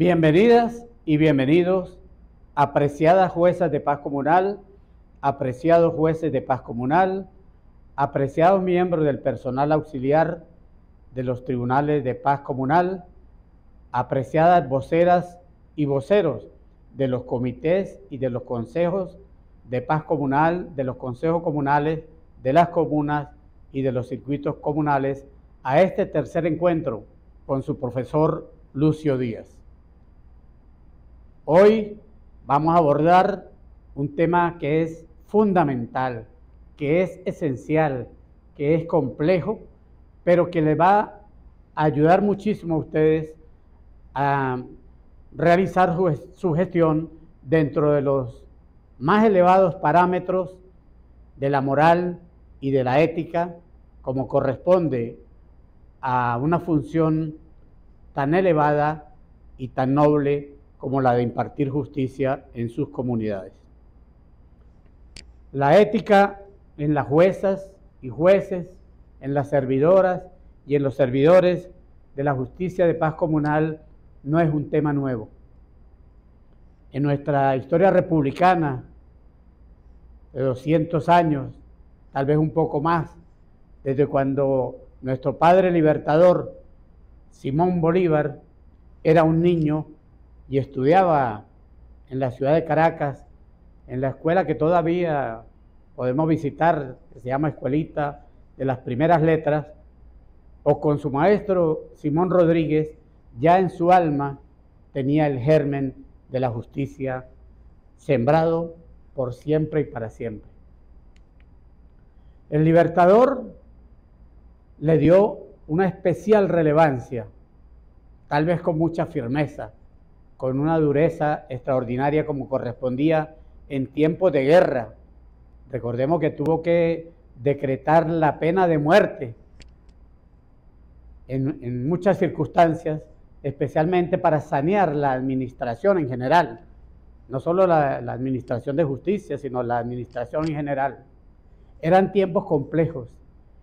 Bienvenidas y bienvenidos, apreciadas juezas de paz comunal, apreciados jueces de paz comunal, apreciados miembros del personal auxiliar de los tribunales de paz comunal, apreciadas voceras y voceros de los comités y de los consejos de paz comunal, de los consejos comunales, de las comunas y de los circuitos comunales, a este tercer encuentro con su profesor Lucio Díaz. Hoy vamos a abordar un tema que es fundamental, que es esencial, que es complejo, pero que les va a ayudar muchísimo a ustedes a realizar su gestión dentro de los más elevados parámetros de la moral y de la ética, como corresponde a una función tan elevada y tan noble como la de impartir justicia en sus comunidades. La ética en las juezas y jueces, en las servidoras y en los servidores de la justicia de paz comunal no es un tema nuevo. En nuestra historia republicana de 200 años, tal vez un poco más, desde cuando nuestro padre libertador, Simón Bolívar, era un niño y estudiaba en la ciudad de Caracas, en la escuela que todavía podemos visitar, que se llama Escuelita de las Primeras Letras, o con su maestro Simón Rodríguez, ya en su alma tenía el germen de la justicia sembrado por siempre y para siempre. El libertador le dio una especial relevancia, tal vez con mucha firmeza, con una dureza extraordinaria como correspondía en tiempos de guerra. Recordemos que tuvo que decretar la pena de muerte en muchas circunstancias, especialmente para sanear la administración en general, no solo la administración de justicia, sino la administración en general. Eran tiempos complejos,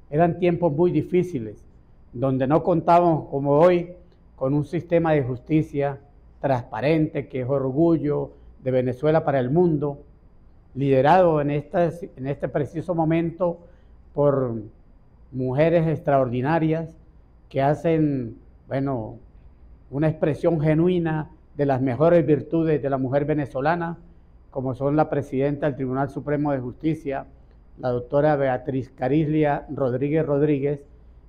eran tiempos muy difíciles, donde no contábamos como hoy con un sistema de justicia transparente, que es orgullo de Venezuela para el mundo, liderado en este preciso momento por mujeres extraordinarias que hacen, una expresión genuina de las mejores virtudes de la mujer venezolana, como son la presidenta del Tribunal Supremo de Justicia, la doctora Beatriz Carislia Rodríguez Rodríguez,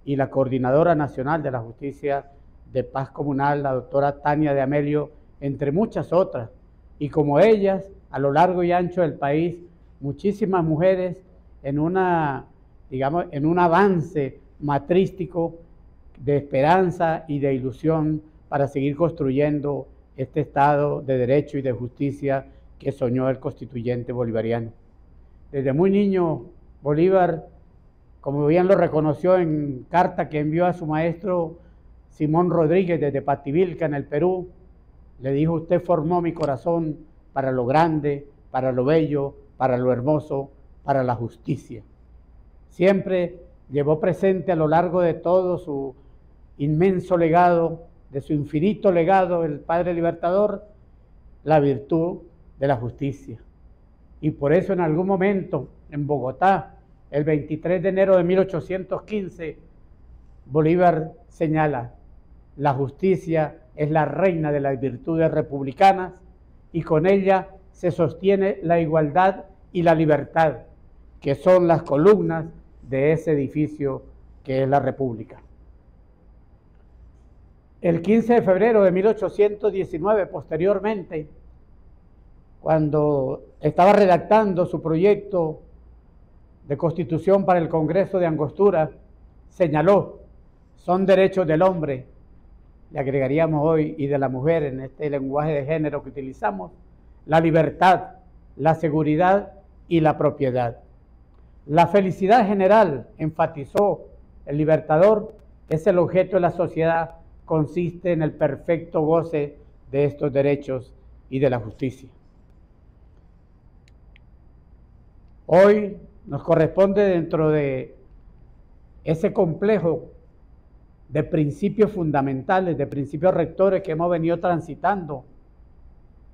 y la Coordinadora Nacional de la Justicia de Paz Comunal, la doctora Tania de Amelio, entre muchas otras. Y como ellas, a lo largo y ancho del país, muchísimas mujeres en un avance matrístico de esperanza y de ilusión para seguir construyendo este Estado de derecho y de justicia que soñó el constituyente bolivariano. Desde muy niño, Bolívar, como bien lo reconoció en carta que envió a su maestro Simón Rodríguez desde Pativilca, en el Perú, le dijo: usted formó mi corazón para lo grande, para lo bello, para lo hermoso, para la justicia. Siempre llevó presente a lo largo de todo su inmenso legado, de su infinito legado, el padre libertador, la virtud de la justicia. Y por eso en algún momento en Bogotá, el 23 de enero de 1815, Bolívar señala: la justicia es la reina de las virtudes republicanas y con ella se sostiene la igualdad y la libertad, que son las columnas de ese edificio que es la República. El 15 de febrero de 1819, posteriormente, cuando estaba redactando su proyecto de constitución para el Congreso de Angostura, señaló: son derechos del hombre, le agregaríamos hoy, y de la mujer en este lenguaje de género que utilizamos, la libertad, la seguridad y la propiedad. La felicidad general, enfatizó el libertador, es el objeto de la sociedad, consiste en el perfecto goce de estos derechos y de la justicia. Hoy nos corresponde, dentro de ese complejo de principios fundamentales, de principios rectores que hemos venido transitando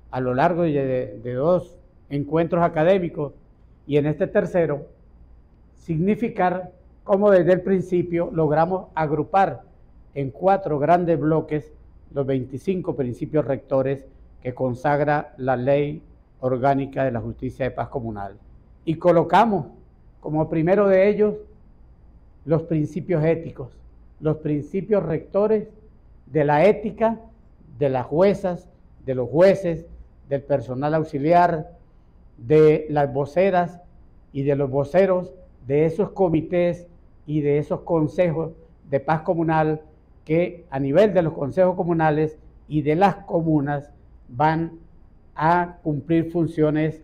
a lo largo de 2 encuentros académicos, y en este tercero, significar cómo desde el principio logramos agrupar en 4 grandes bloques los 25 principios rectores que consagra la Ley Orgánica de la Justicia de Paz Comunal. Y colocamos como primero de ellos los principios éticos, los principios rectores de la ética de las juezas, de los jueces, del personal auxiliar, de las voceras y de los voceros de esos comités y de esos consejos de paz comunal que a nivel de los consejos comunales y de las comunas van a cumplir funciones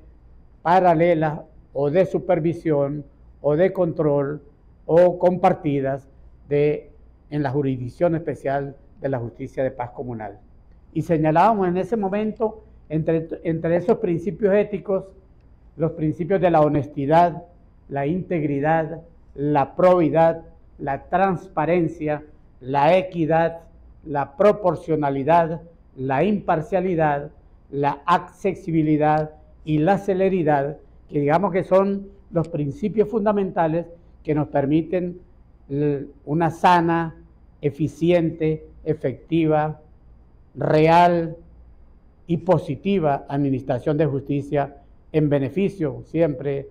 paralelas o de supervisión o de control o compartidas en la jurisdicción especial de la justicia de paz comunal. Y señalábamos en ese momento entre esos principios éticos los principios de la honestidad, la integridad, la probidad, la transparencia, la equidad, la proporcionalidad, la imparcialidad, la accesibilidad y la celeridad, que digamos que son los principios fundamentales que nos permiten una sana, eficiente, efectiva, real y positiva administración de justicia en beneficio siempre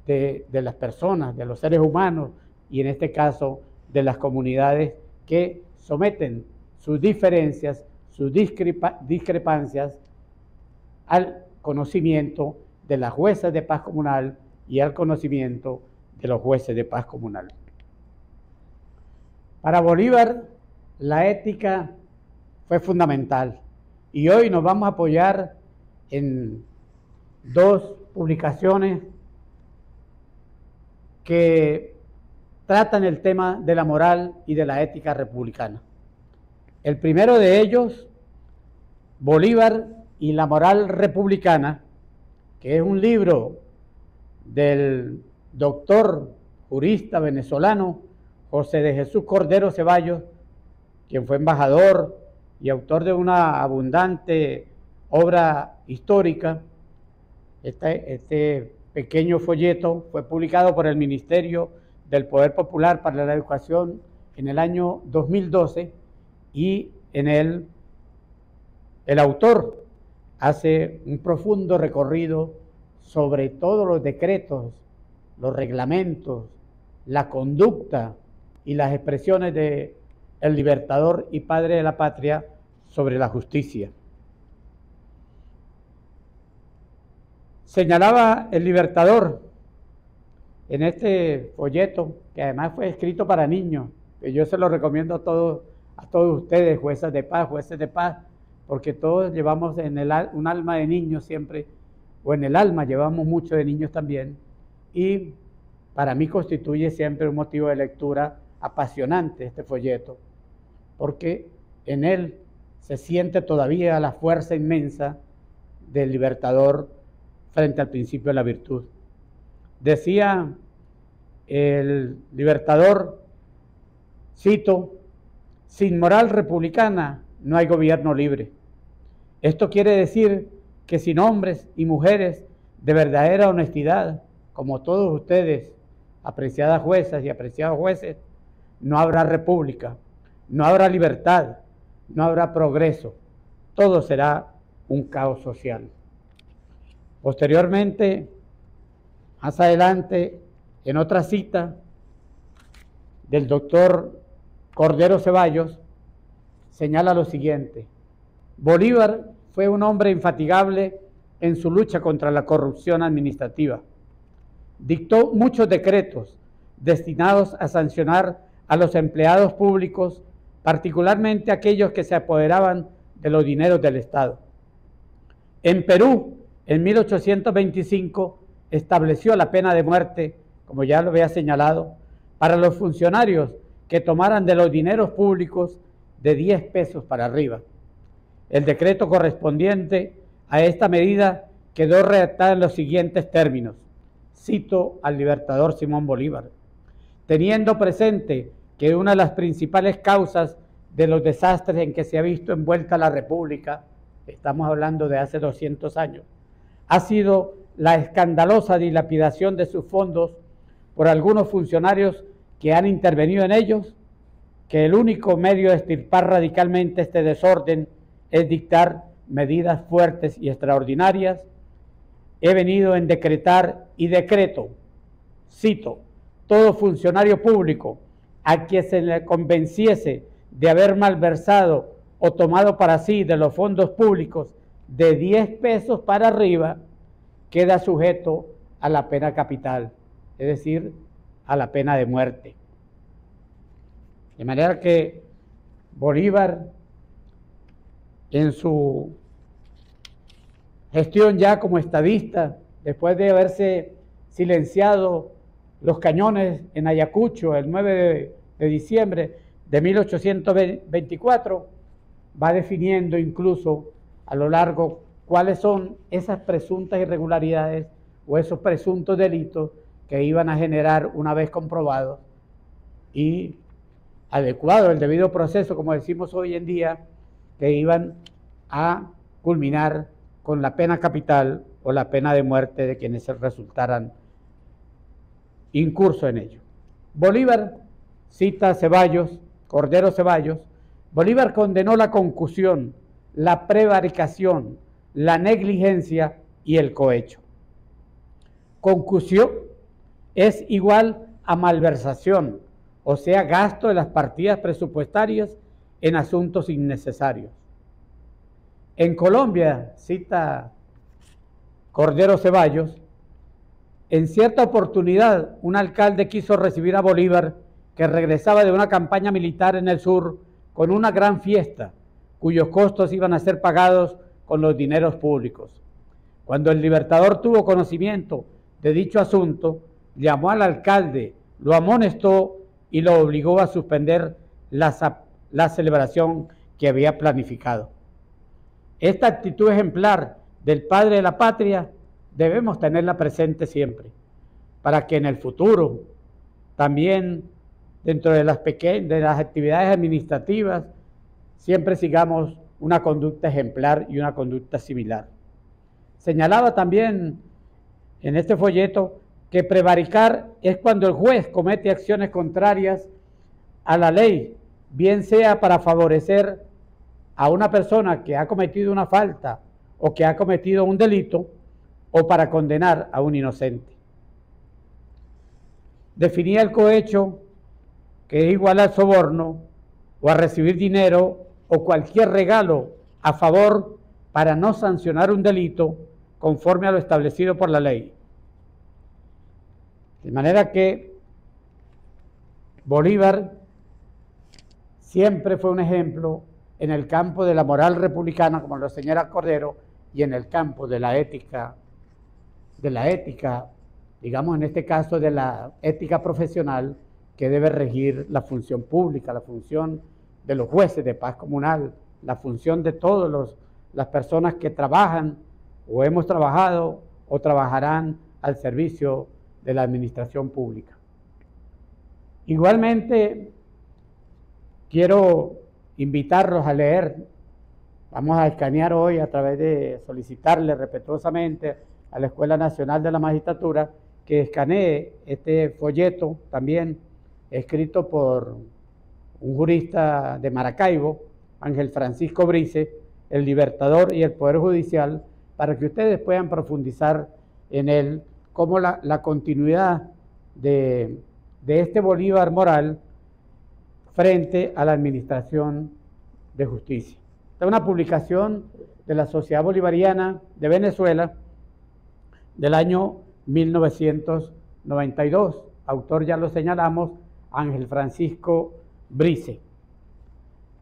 de las personas, de los seres humanos y en este caso de las comunidades que someten sus diferencias, sus discrepancias al conocimiento de las juezas de paz comunal y al conocimiento de los jueces de paz comunal. Para Bolívar, la ética fue fundamental y hoy nos vamos a apoyar en 2 publicaciones que tratan el tema de la moral y de la ética republicana. El primero de ellos, Bolívar y la moral republicana, que es un libro del doctor jurista venezolano José de Jesús Cordero Ceballos, quien fue embajador y autor de una abundante obra histórica. Este pequeño folleto fue publicado por el Ministerio del Poder Popular para la Educación en el año 2012 y en él el autor hace un profundo recorrido sobre todos los decretos, los reglamentos, la conducta y las expresiones de el libertador y padre de la patria sobre la justicia. Señalaba el libertador en este folleto, que además fue escrito para niños, que yo se lo recomiendo a todos ustedes, jueces de paz, porque todos llevamos en un alma de niños siempre, o en el alma llevamos mucho de niños también, y para mí constituye siempre un motivo de lectura apasionante este folleto, porque en él se siente todavía la fuerza inmensa del libertador frente al principio de la virtud. Decía el libertador, cito, sin moral republicana no hay gobierno libre. Esto quiere decir que sin hombres y mujeres de verdadera honestidad, como todos ustedes, apreciadas juezas y apreciados jueces, no habrá república, no habrá libertad, no habrá progreso, todo será un caos social. Posteriormente, más adelante, en otra cita del doctor Cordero Ceballos, señala lo siguiente: Bolívar fue un hombre infatigable en su lucha contra la corrupción administrativa. Dictó muchos decretos destinados a sancionar a los empleados públicos, particularmente aquellos que se apoderaban de los dineros del Estado. En Perú, en 1825, estableció la pena de muerte, como ya lo había señalado, para los funcionarios que tomaran de los dineros públicos de 10 pesos para arriba. El decreto correspondiente a esta medida quedó redactado en los siguientes términos. Cito al libertador Simón Bolívar: teniendo presente que una de las principales causas de los desastres en que se ha visto envuelta la República, estamos hablando de hace 200 años, ha sido la escandalosa dilapidación de sus fondos por algunos funcionarios que han intervenido en ellos, que el único medio de extirpar radicalmente este desorden es dictar medidas fuertes y extraordinarias. He venido en decretar y decreto, cito, todo funcionario público a quien se le convenciese de haber malversado o tomado para sí de los fondos públicos de 10 pesos para arriba, queda sujeto a la pena capital, es decir, a la pena de muerte. De manera que Bolívar, en su gestión ya como estadista, después de haberse silenciado los cañones en Ayacucho el 9 de diciembre de 1824, va definiendo incluso a lo largo cuáles son esas presuntas irregularidades o esos presuntos delitos que iban a generar una vez comprobados y adecuado el debido proceso, como decimos hoy en día, que iban a culminar con la pena capital o la pena de muerte de quienes resultaran incurso en ello. Bolívar, cita Ceballos, Cordero Ceballos, Bolívar condenó la concusión, la prevaricación, la negligencia y el cohecho. Concusión es igual a malversación, o sea, gasto de las partidas presupuestarias en asuntos innecesarios. En Colombia, cita Cordero Ceballos, en cierta oportunidad un alcalde quiso recibir a Bolívar, que regresaba de una campaña militar en el sur, con una gran fiesta, cuyos costos iban a ser pagados con los dineros públicos. Cuando el Libertador tuvo conocimiento de dicho asunto, llamó al alcalde, lo amonestó y lo obligó a suspender la celebración que había planificado. Esta actitud ejemplar del padre de la patria debemos tenerla presente siempre, para que en el futuro también dentro de las actividades administrativas siempre sigamos una conducta ejemplar y una conducta similar. Señalaba también en este folleto que prevaricar es cuando el juez comete acciones contrarias a la ley, bien sea para favorecer a una persona que ha cometido una falta o que ha cometido un delito, o para condenar a un inocente. Definía el cohecho, que es igual al soborno o a recibir dinero o cualquier regalo a favor para no sancionar un delito conforme a lo establecido por la ley. De manera que Bolívar siempre fue un ejemplo en el campo de la moral republicana, como lo señala Cordero, y en el campo de la ética, digamos en este caso de la ética profesional que debe regir la función pública, la función de los jueces de paz comunal, la función de todas las personas que trabajan o hemos trabajado o trabajarán al servicio de la administración pública. Igualmente, quiero invitarlos a leer, vamos a escanear hoy a través de solicitarle respetuosamente a la Escuela Nacional de la Magistratura que escanee este folleto también escrito por un jurista de Maracaibo, Ángel Francisco Brice, El Libertador y el Poder Judicial, para que ustedes puedan profundizar en él como la continuidad de este Bolívar moral frente a la administración de justicia. Esta es una publicación de la Sociedad Bolivariana de Venezuela del año 1992. Autor, ya lo señalamos, Ángel Francisco Brice.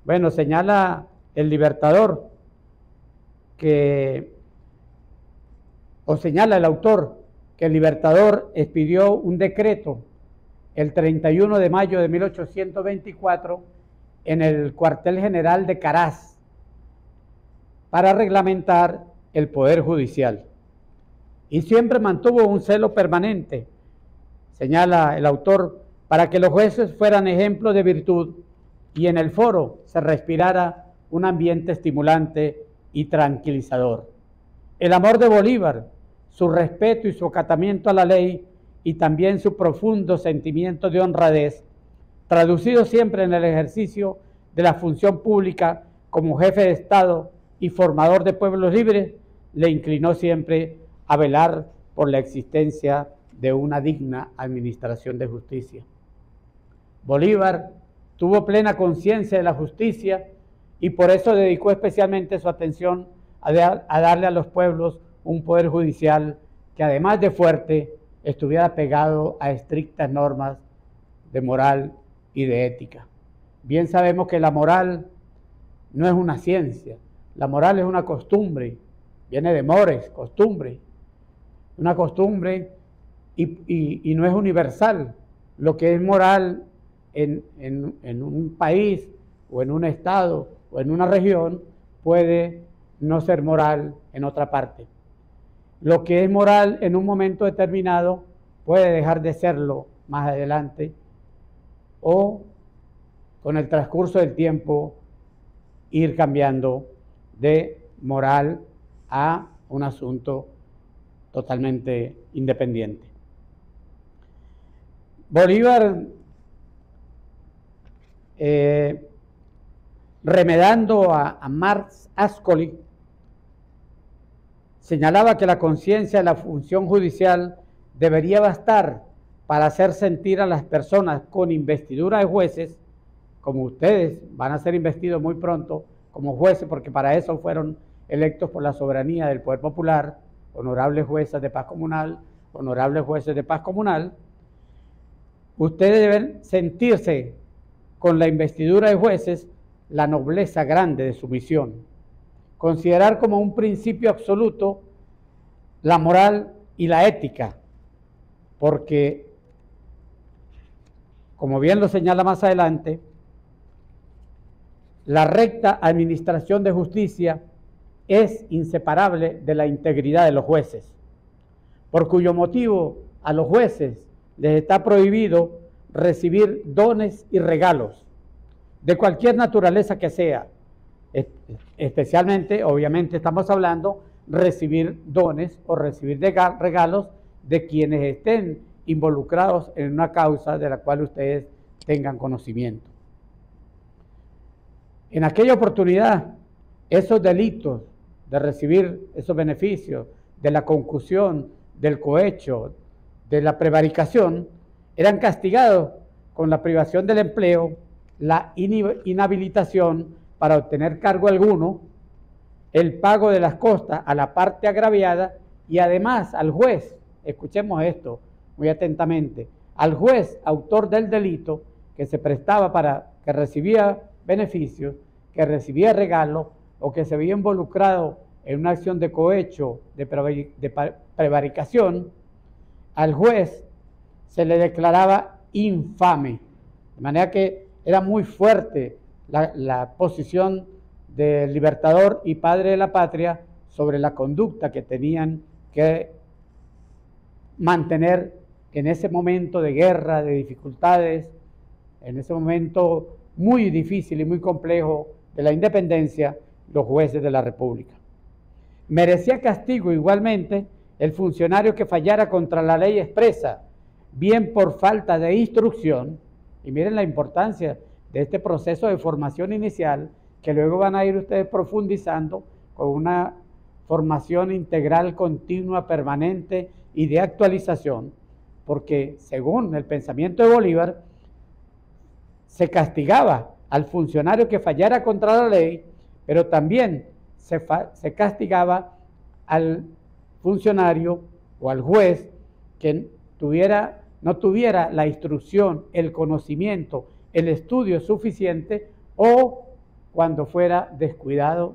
Bueno, señala El Libertador señala el autor que el Libertador expidió un decreto el 31 de mayo de 1824 en el cuartel general de Caraz para reglamentar el Poder Judicial. Y siempre mantuvo un celo permanente, señala el autor, para que los jueces fueran ejemplo de virtud y en el foro se respirara un ambiente estimulante y tranquilizador. El amor de Bolívar, su respeto y su acatamiento a la ley y también su profundo sentimiento de honradez, traducido siempre en el ejercicio de la función pública como jefe de Estado y formador de pueblos libres, le inclinó siempre a velar por la existencia de una digna administración de justicia. Bolívar tuvo plena conciencia de la justicia y por eso dedicó especialmente su atención a darle a los pueblos un poder judicial que, además de fuerte, estuviera pegado a estrictas normas de moral y de ética. Bien sabemos que la moral no es una ciencia, la moral es una costumbre, viene de mores, costumbre, una costumbre y no es universal. Lo que es moral en un país o en un estado o en una región puede no ser moral en otra parte. Lo que es moral en un momento determinado puede dejar de serlo más adelante o con el transcurso del tiempo ir cambiando de moral a un asunto totalmente independiente. Bolívar, remedando a Marx Ascoli, señalaba que la conciencia de la función judicial debería bastar para hacer sentir a las personas con investidura de jueces, como ustedes van a ser investidos muy pronto como jueces, porque para eso fueron electos por la soberanía del poder popular, honorables jueces de paz comunal, honorables jueces de paz comunal. Ustedes deben sentirse con la investidura de jueces la nobleza grande de su misión, considerar como un principio absoluto la moral y la ética, porque, como bien lo señala más adelante, la recta administración de justicia es inseparable de la integridad de los jueces, por cuyo motivo a los jueces les está prohibido recibir dones y regalos, de cualquier naturaleza que sea. Especialmente, obviamente estamos hablando recibir dones o recibir regalos de quienes estén involucrados en una causa de la cual ustedes tengan conocimiento. En aquella oportunidad, esos delitos de recibir esos beneficios, de la concusión, del cohecho, de la prevaricación, eran castigados con la privación del empleo, la inhabilitación para obtener cargo alguno, el pago de las costas a la parte agraviada y además al juez, escuchemos esto muy atentamente, al juez autor del delito que se prestaba para que recibía beneficios, que recibía regalos o que se había involucrado en una acción de cohecho, de prevaricación, al juez se le declaraba infame. De manera que era muy fuerte la posición del libertador y padre de la patria sobre la conducta que tenían que mantener en ese momento de guerra, de dificultades, en ese momento muy difícil y muy complejo de la independencia, los jueces de la República. Merecía castigo igualmente el funcionario que fallara contra la ley expresa, bien por falta de instrucción, y miren la importancia de este proceso de formación inicial, que luego van a ir ustedes profundizando con una formación integral, continua, permanente y de actualización, porque según el pensamiento de Bolívar, se castigaba al funcionario que fallara contra la ley, pero también se castigaba al funcionario o al juez que no tuviera la instrucción, el conocimiento, el estudio suficiente o cuando fuera descuidado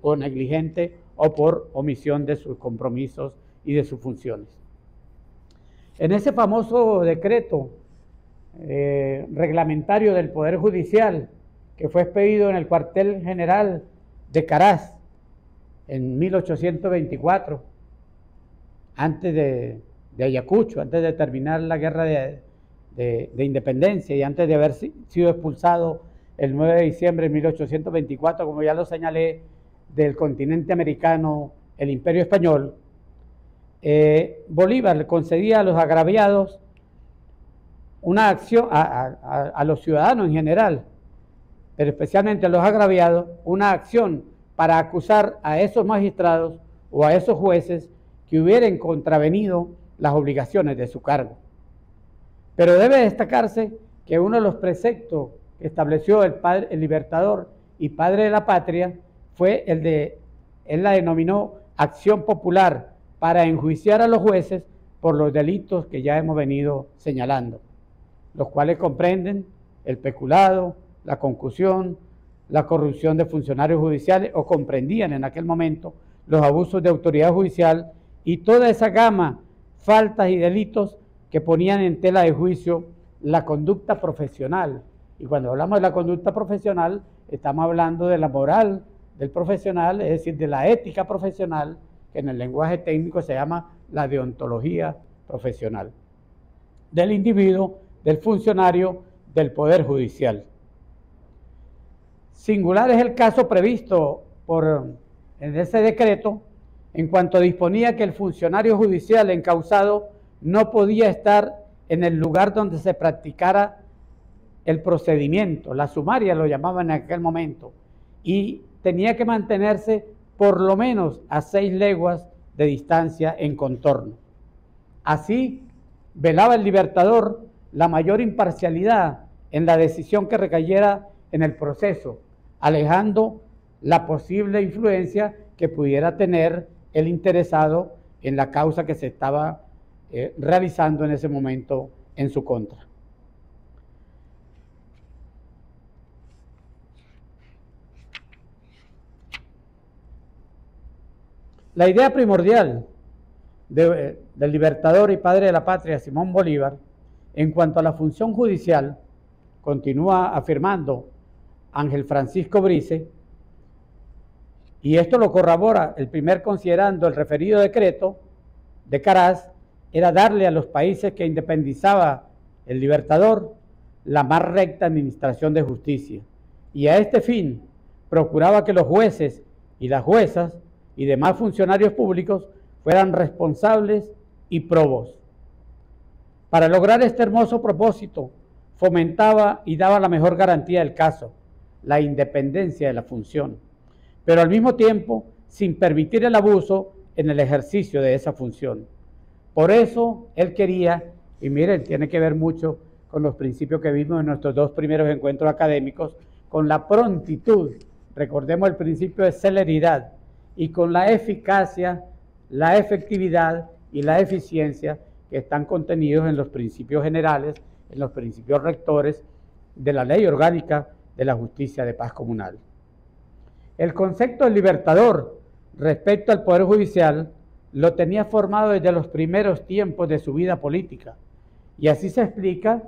o negligente o por omisión de sus compromisos y de sus funciones. En ese famoso decreto reglamentario del Poder Judicial que fue expedido en el cuartel general de Caraz en 1824, antes de Ayacucho, antes de terminar la guerra de independencia y antes de haber sido expulsado el 9 de diciembre de 1824, como ya lo señalé, del continente americano, el Imperio Español, Bolívar le concedía a los agraviados una acción, a los ciudadanos en general, pero especialmente a los agraviados, una acción para acusar a esos magistrados o a esos jueces que hubieran contravenido las obligaciones de su cargo. Pero debe destacarse que uno de los preceptos que estableció el Libertador y padre de la patria fue él la denominó acción popular para enjuiciar a los jueces por los delitos que ya hemos venido señalando, los cuales comprenden el peculado, la concusión, la corrupción de funcionarios judiciales, o comprendían en aquel momento los abusos de autoridad judicial y toda esa gama, faltas y delitos que ponían en tela de juicio la conducta profesional. Y cuando hablamos de la conducta profesional, estamos hablando de la moral del profesional, es decir, de la ética profesional, que en el lenguaje técnico se llama la deontología profesional, del individuo, del funcionario, del Poder Judicial. Singular es el caso previsto en ese decreto, en cuanto disponía que el funcionario judicial encausado no podía estar en el lugar donde se practicara el procedimiento, la sumaria lo llamaban en aquel momento, y tenía que mantenerse por lo menos a 6 leguas de distancia en contorno. Así, velaba el Libertador la mayor imparcialidad en la decisión que recayera en el proceso, alejando la posible influencia que pudiera tener el interesado en la causa que se estaba realizando en ese momento en su contra. La idea primordial del Libertador y padre de la patria, Simón Bolívar, en cuanto a la función judicial, continúa afirmando Ángel Francisco Brice, y esto lo corrobora el primer considerando el referido decreto de Caraz, era darle a los países que independizaba el Libertador la más recta administración de justicia, y a este fin procuraba que los jueces y las juezas y demás funcionarios públicos fueran responsables y probos. Para lograr este hermoso propósito, fomentaba y daba la mejor garantía del caso, la independencia de la función, pero al mismo tiempo sin permitir el abuso en el ejercicio de esa función. Por eso él quería, y miren, tiene que ver mucho con los principios que vimos en nuestros 2 primeros encuentros académicos, con la prontitud, recordemos el principio de celeridad, y con la eficacia, la efectividad y la eficiencia que están contenidos en los principios generales, en los principios rectores de la Ley Orgánica de la Justicia de Paz Comunal. El concepto del Libertador respecto al Poder Judicial lo tenía formado desde los primeros tiempos de su vida política, y así se explica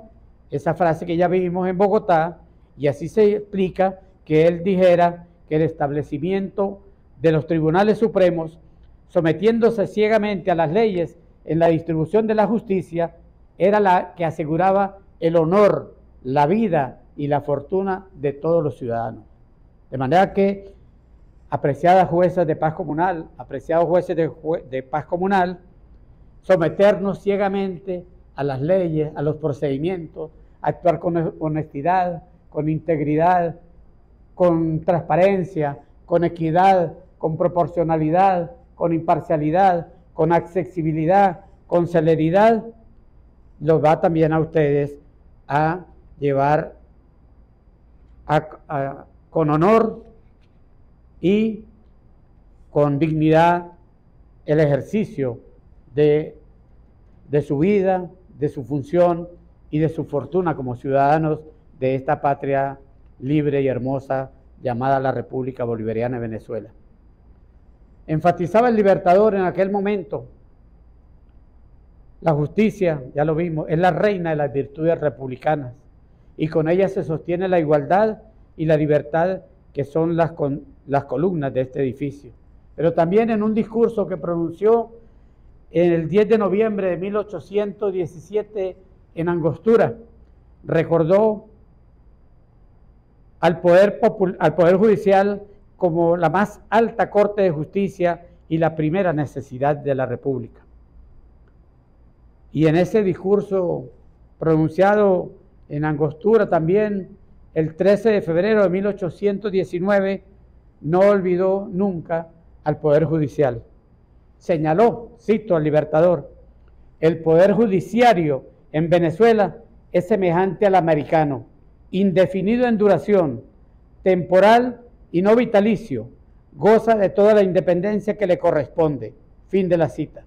esa frase que ya vimos en Bogotá, y así se explica que él dijera que el establecimiento de los tribunales supremos, sometiéndose ciegamente a las leyes en la distribución de la justicia, era la que aseguraba el honor, la vida y la fortuna de todos los ciudadanos. De manera que, apreciadas jueces de paz comunal, apreciados jueces de paz comunal, someternos ciegamente a las leyes, a los procedimientos, actuar con honestidad, con integridad, con transparencia, con equidad, con proporcionalidad, con imparcialidad, con accesibilidad, con celeridad, los va también a ustedes a llevar con honor y con dignidad el ejercicio de su vida, de su función y de su fortuna como ciudadanos de esta patria libre y hermosa llamada la República Bolivariana de Venezuela. Enfatizaba el Libertador en aquel momento: la justicia, ya lo vimos, es la reina de las virtudes republicanas, y con ella se sostiene la igualdad y la libertad, que son las columnas de este edificio. Pero también en un discurso que pronunció el 10 de noviembre de 1817 en Angostura, recordó al Poder Judicial como la más alta Corte de Justicia y la primera necesidad de la República. Y en ese discurso pronunciado en Angostura también, el 13 de febrero de 1819, no olvidó nunca al Poder Judicial. Señaló, cito al Libertador, el Poder Judiciario en Venezuela es semejante al americano, indefinido en duración, temporal y no vitalicio, goza de toda la independencia que le corresponde. Fin de la cita.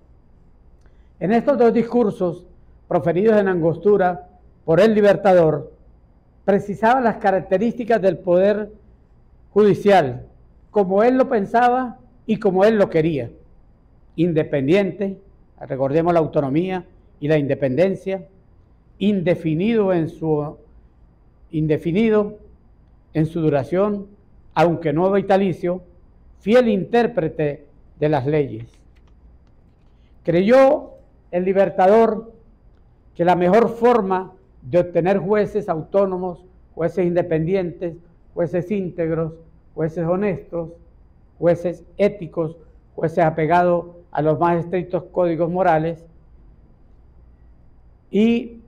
En estos dos discursos, proferidos en Angostura por el Libertador, precisaba las características del Poder Judicial, como él lo pensaba y como él lo quería. Independiente, recordemos la autonomía y la independencia, indefinido en su duración, aunque no vitalicio, fiel intérprete de las leyes. Creyó el Libertador que la mejor forma de obtener jueces autónomos, jueces independientes, jueces íntegros, jueces honestos, jueces éticos, jueces apegados a los más estrictos códigos morales, y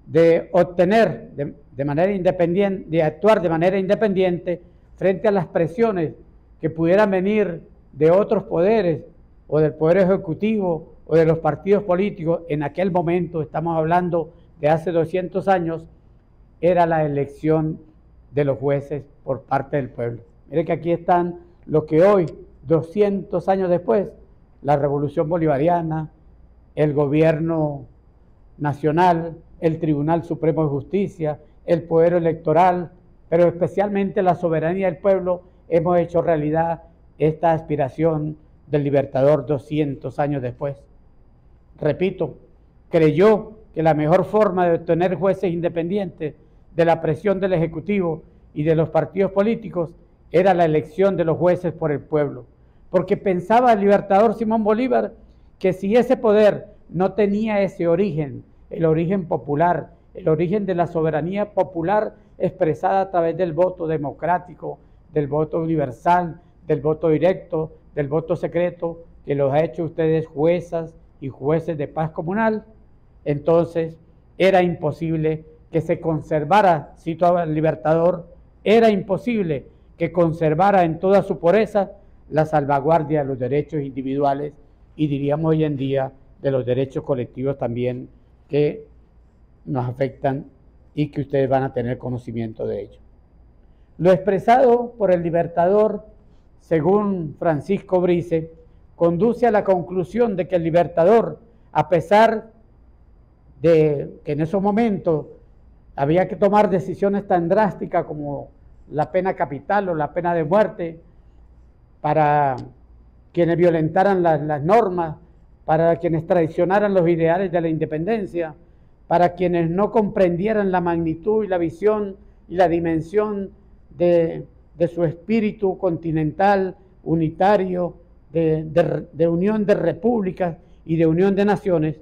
de obtener de manera independiente, de actuar de manera independiente frente a las presiones que pudieran venir de otros poderes o del Poder Ejecutivo o de los partidos políticos. En aquel momento, estamos hablando de hace 200 años, era la elección de los jueces por parte del pueblo. Mire que aquí están lo que hoy, 200 años después, la Revolución Bolivariana, el gobierno nacional, el Tribunal Supremo de Justicia, el poder electoral, pero especialmente la soberanía del pueblo, hemos hecho realidad esta aspiración del Libertador 200 años después. Repito, creyó que la mejor forma de obtener jueces independientes de la presión del Ejecutivo y de los partidos políticos era la elección de los jueces por el pueblo, porque pensaba el Libertador Simón Bolívar que si ese poder no tenía ese origen, el origen popular, el origen de la soberanía popular expresada a través del voto democrático, del voto universal, del voto directo, del voto secreto, que los ha hecho ustedes juezas y jueces de paz comunal, entonces era imposible que se conservara, cito al Libertador, era imposible que conservara en toda su pureza la salvaguardia de los derechos individuales y diríamos hoy en día de los derechos colectivos también que nos afectan y que ustedes van a tener conocimiento de ello. Lo expresado por el Libertador, según Francisco Brice, conduce a la conclusión de que el Libertador, a pesar de que en esos momentos había que tomar decisiones tan drásticas como la pena capital o la pena de muerte para quienes violentaran las normas, para quienes traicionaran los ideales de la independencia, para quienes no comprendieran la magnitud y la visión y la dimensión de su espíritu continental, unitario, de unión de repúblicas y de unión de naciones.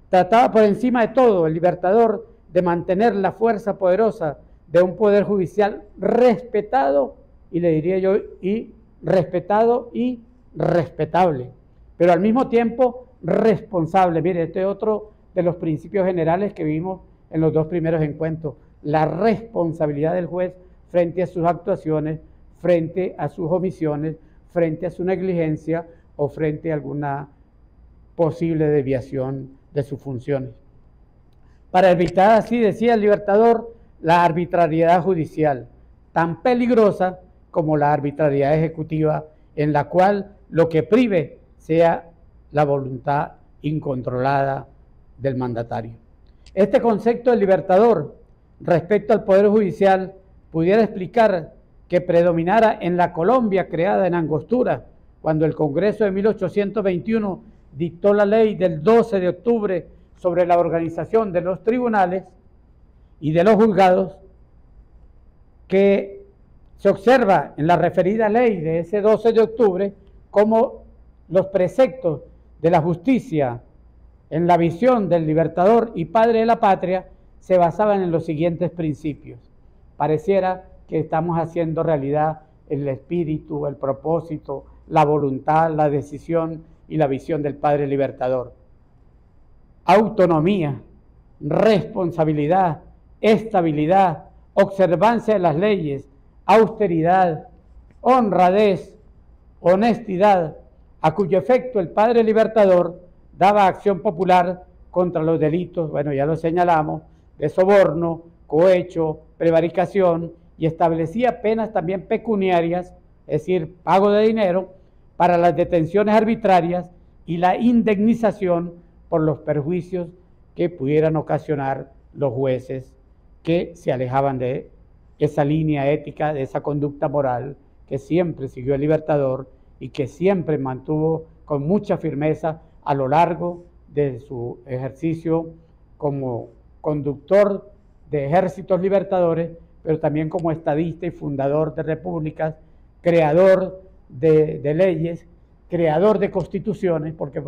Trataba por encima de todo el Libertador de mantener la fuerza poderosa de un poder judicial respetado, y le diría yo, y respetado y respetable, pero al mismo tiempo responsable. Mire, este es otro de los principios generales que vimos en los dos primeros encuentros, la responsabilidad del juez frente a sus actuaciones, frente a sus omisiones, frente a su negligencia o frente a alguna posible desviación de sus funciones. Para evitar, así decía el Libertador, la arbitrariedad judicial, tan peligrosa como la arbitrariedad ejecutiva, en la cual lo que prive sea la voluntad incontrolada del mandatario. Este concepto del Libertador respecto al Poder Judicial pudiera explicar que predominara en la Colombia creada en Angostura, cuando el Congreso de 1821 dictó la ley del 12 de octubre sobre la organización de los tribunales y de los juzgados, que se observa en la referida ley de ese 12 de octubre como los preceptos de la justicia en la visión del libertador y padre de la patria se basaban en los siguientes principios. Pareciera que estamos haciendo realidad el espíritu, el propósito, la voluntad, la decisión y la visión del padre libertador. Autonomía, responsabilidad, estabilidad, observancia de las leyes, austeridad, honradez, honestidad, a cuyo efecto el padre libertador daba acción popular contra los delitos, bueno, ya lo señalamos, de soborno, cohecho, prevaricación, y establecía penas también pecuniarias, es decir, pago de dinero, para las detenciones arbitrarias y la indemnización por los perjuicios que pudieran ocasionar los jueces que se alejaban de esa línea ética, de esa conducta moral que siempre siguió el libertador y que siempre mantuvo con mucha firmeza a lo largo de su ejercicio como conductor de ejércitos libertadores, pero también como estadista y fundador de repúblicas, creador de leyes, creador de constituciones, porque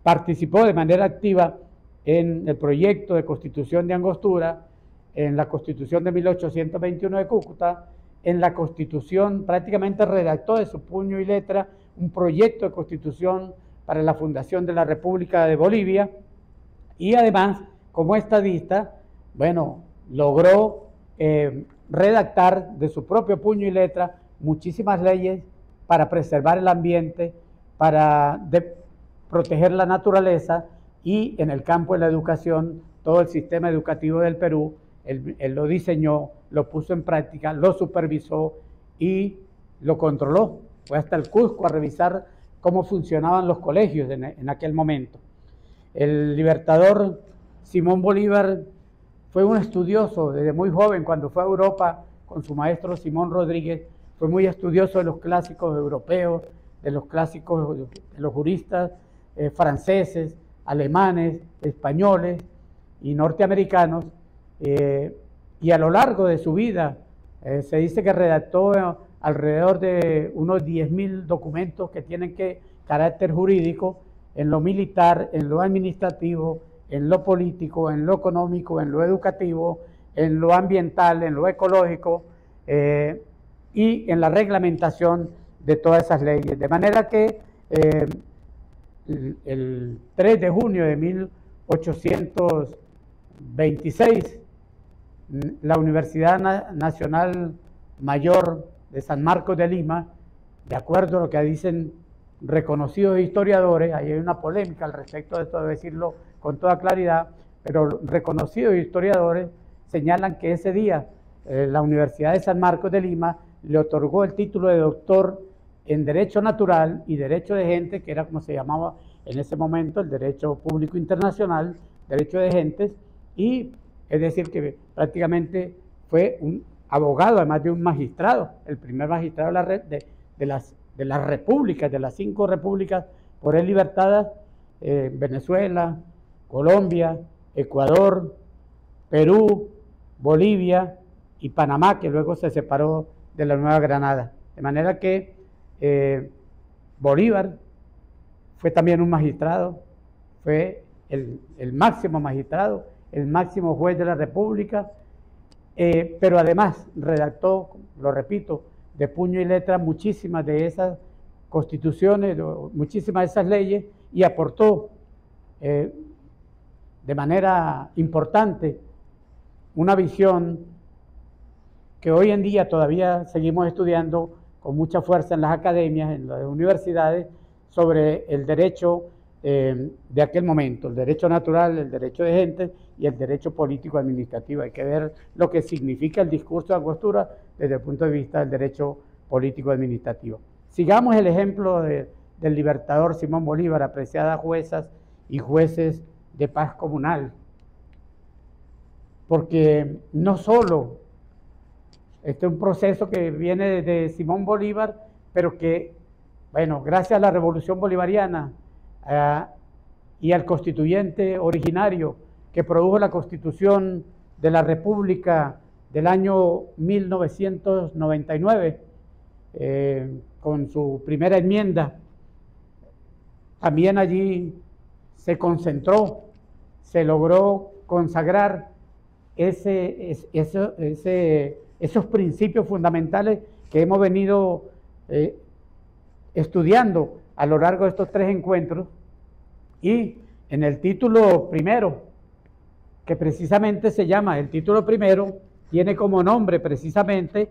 participó de manera activa en el proyecto de constitución de Angostura, en la constitución de 1821 de Cúcuta, en la constitución prácticamente redactó de su puño y letra un proyecto de constitución para la fundación de la República de Bolivia, y además como estadista, bueno, logró redactar de su propio puño y letra muchísimas leyes para preservar el ambiente, para proteger la naturaleza, y en el campo de la educación, todo el sistema educativo del Perú, él lo diseñó, lo puso en práctica, lo supervisó y lo controló. Fue hasta el Cusco a revisar cómo funcionaban los colegios en aquel momento. El libertador Simón Bolívar fue un estudioso desde muy joven. Cuando fue a Europa con su maestro Simón Rodríguez, fue muy estudioso de los clásicos europeos, de los clásicos de los juristas franceses, alemanes, españoles y norteamericanos, y a lo largo de su vida se dice que redactó alrededor de unos 10.000 documentos que tienen carácter jurídico en lo militar, en lo administrativo, en lo político, en lo económico, en lo educativo, en lo ambiental, en lo ecológico y en la reglamentación de todas esas leyes. De manera que el 3 de junio de 1826, la Universidad Nacional Mayor de San Marcos de Lima, de acuerdo a lo que dicen reconocidos historiadores, ahí hay una polémica al respecto de esto, de decirlo con toda claridad, pero reconocidos historiadores señalan que ese día la Universidad de San Marcos de Lima le otorgó el título de doctor en Derecho Natural y Derecho de Gentes, que era como se llamaba en ese momento el Derecho Público Internacional, Derecho de Gentes, y es decir que prácticamente fue un abogado, además de un magistrado, el primer magistrado de las repúblicas, de las 5 repúblicas por él libertadas, Venezuela, Colombia, Ecuador, Perú, Bolivia y Panamá, que luego se separó de la Nueva Granada. De manera que Bolívar fue también un magistrado, fue el máximo magistrado, el máximo juez de la República, pero además redactó, lo repito, de puño y letra muchísimas de esas constituciones, muchísimas de esas leyes, y aportó de manera importante una visión que hoy en día todavía seguimos estudiando con mucha fuerza en las academias, en las universidades, sobre el derecho de aquel momento, el derecho natural, el derecho de gentes y el derecho político administrativo. Hay que ver lo que significa el discurso de Angostura desde el punto de vista del derecho político administrativo. Sigamos el ejemplo del libertador Simón Bolívar, apreciadas juezas y jueces de paz comunal, porque no solo este es un proceso que viene de Simón Bolívar, pero que, bueno, gracias a la Revolución Bolivariana y al constituyente originario que produjo la Constitución de la República del año 1999, con su primera enmienda, también allí se concentró, se logró consagrar esos principios fundamentales que hemos venido estudiando a lo largo de estos 3 encuentros. Y en el título primero, que precisamente se llama, el título primero tiene como nombre precisamente,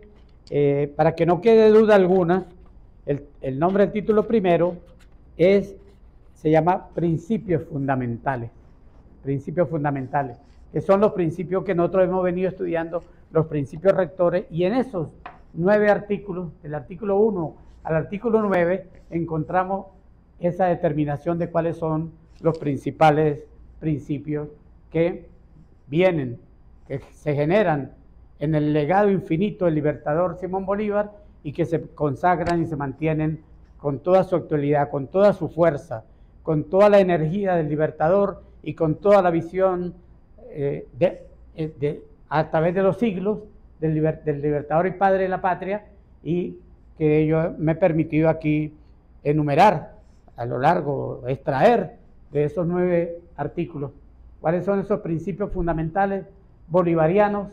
para que no quede duda alguna, el nombre del título primero se llama Principios Fundamentales. Principios fundamentales, que son los principios que nosotros hemos venido estudiando, los principios rectores, y en esos 9 artículos, del artículo 1 al artículo 9, encontramos esa determinación de cuáles son los principales principios que vienen, que se generan en el legado infinito del libertador Simón Bolívar y que se consagran y se mantienen con toda su actualidad, con toda su fuerza, con toda la energía del libertador y con toda la visión a través de los siglos del libertador y padre de la patria, y que yo me he permitido aquí enumerar a lo largo, extraer de esos 9 artículos cuáles son esos principios fundamentales bolivarianos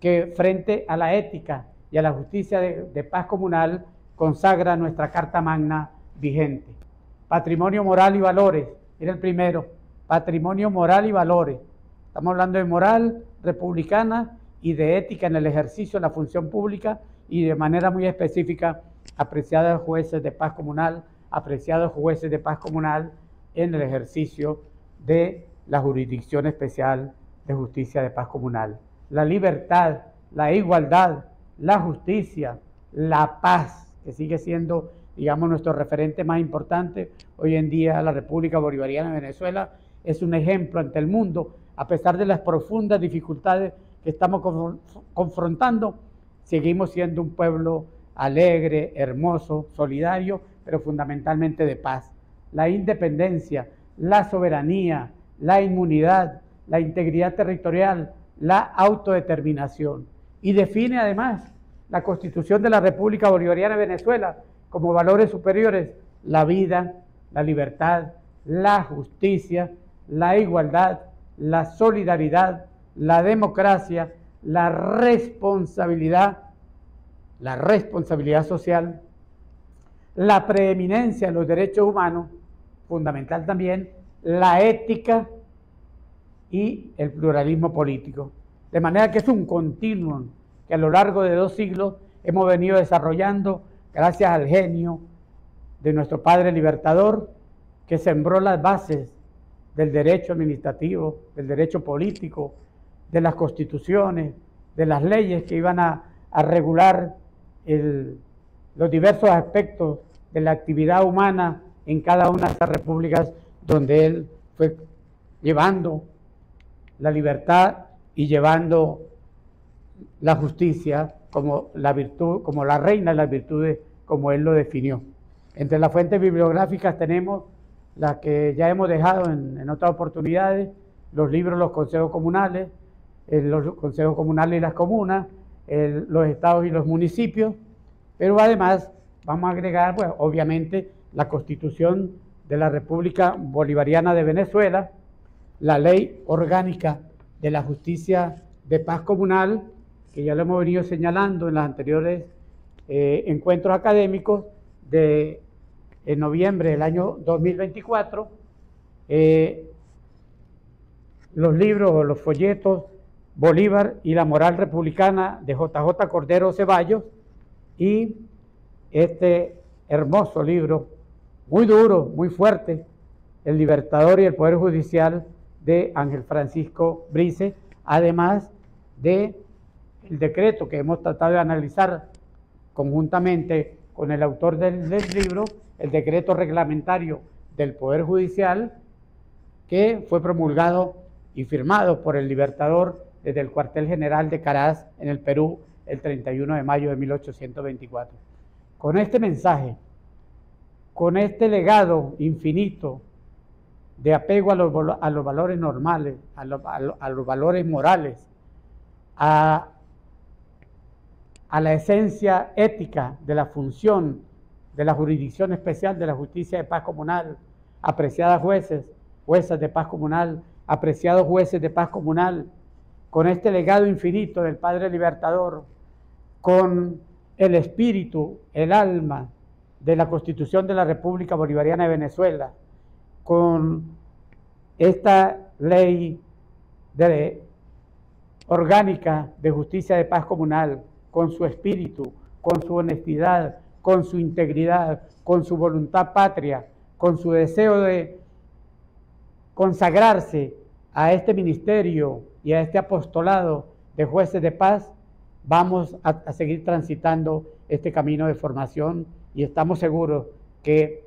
que frente a la ética y a la justicia de paz comunal consagra nuestra Carta Magna vigente. Patrimonio moral y valores, era el primero, patrimonio moral y valores. Estamos hablando de moral republicana y de ética en el ejercicio de la función pública, y de manera muy específica, apreciados jueces de paz comunal, apreciados jueces de paz comunal en el ejercicio de la Jurisdicción Especial de Justicia de Paz Comunal. La libertad, la igualdad, la justicia, la paz, que sigue siendo, digamos, nuestro referente más importante. Hoy en día la República Bolivariana de Venezuela es un ejemplo ante el mundo, a pesar de las profundas dificultades que estamos confrontando. Seguimos siendo un pueblo alegre, hermoso, solidario, pero fundamentalmente de paz. La independencia, la soberanía, la inmunidad, la integridad territorial, la autodeterminación. Y define además la Constitución de la República Bolivariana de Venezuela como valores superiores: la vida, la libertad, la justicia, la igualdad, la solidaridad, la democracia, la responsabilidad social, la preeminencia de los derechos humanos, fundamental también, la ética y el pluralismo político. De manera que es un continuum que a lo largo de 2 siglos hemos venido desarrollando gracias al genio de nuestro padre libertador, que sembró las bases del derecho administrativo, del derecho político, de las constituciones, de las leyes que iban a regular los diversos aspectos de la actividad humana en cada una de esas repúblicas donde él fue llevando la libertad y llevando la justicia como la virtud, como la reina de las virtudes, como él lo definió. Entre las fuentes bibliográficas tenemos las que ya hemos dejado en otras oportunidades, los libros, los consejos comunales y las comunas, los estados y los municipios, pero además vamos a agregar, pues, obviamente, la Constitución de la República Bolivariana de Venezuela, la Ley Orgánica de la Justicia de Paz Comunal, que ya lo hemos venido señalando en los anteriores encuentros académicos en noviembre del año 2024, los libros o los folletos Bolívar y la Moral Republicana de J.J. Cordero Ceballos, y este hermoso libro, muy duro, muy fuerte, El Libertador y el Poder Judicial, de Ángel Francisco Brice, además de el decreto que hemos tratado de analizar conjuntamente con el autor del libro, el decreto reglamentario del Poder Judicial, que fue promulgado y firmado por el Libertador desde el cuartel general de Caraz, en el Perú, el 31 de mayo de 1824. Con este mensaje, con este legado infinito de apego a los valores normales, a los valores morales, a la esencia ética de la función de la Jurisdicción Especial de la Justicia de Paz Comunal, apreciadas jueces, juezas de paz comunal, apreciados jueces de paz comunal, con este legado infinito del Padre Libertador, con el espíritu, el alma de la Constitución de la República Bolivariana de Venezuela, con esta ley orgánica de justicia de paz comunal, con su espíritu, con su honestidad, con su integridad, con su voluntad patria, con su deseo de consagrarse a este ministerio y a este apostolado de jueces de paz, vamos a seguir transitando este camino de formación y estamos seguros que,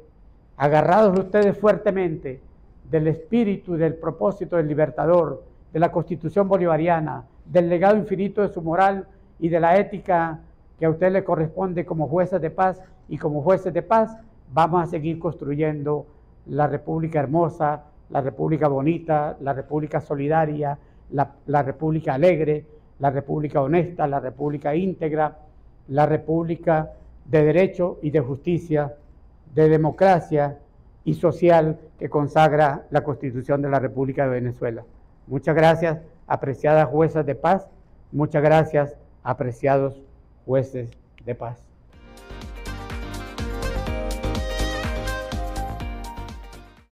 agarrados ustedes fuertemente del espíritu y del propósito del Libertador, de la Constitución bolivariana, del legado infinito de su moral y de la ética que a usted le corresponde como jueces de paz y como jueces de paz, vamos a seguir construyendo la República hermosa, la República bonita, la República solidaria, la República alegre, la República honesta, la República íntegra, la República de derecho y de justicia, de democracia y social que consagra la Constitución de la República de Venezuela. Muchas gracias, apreciadas juezas de paz. Muchas gracias, apreciados jueces de paz.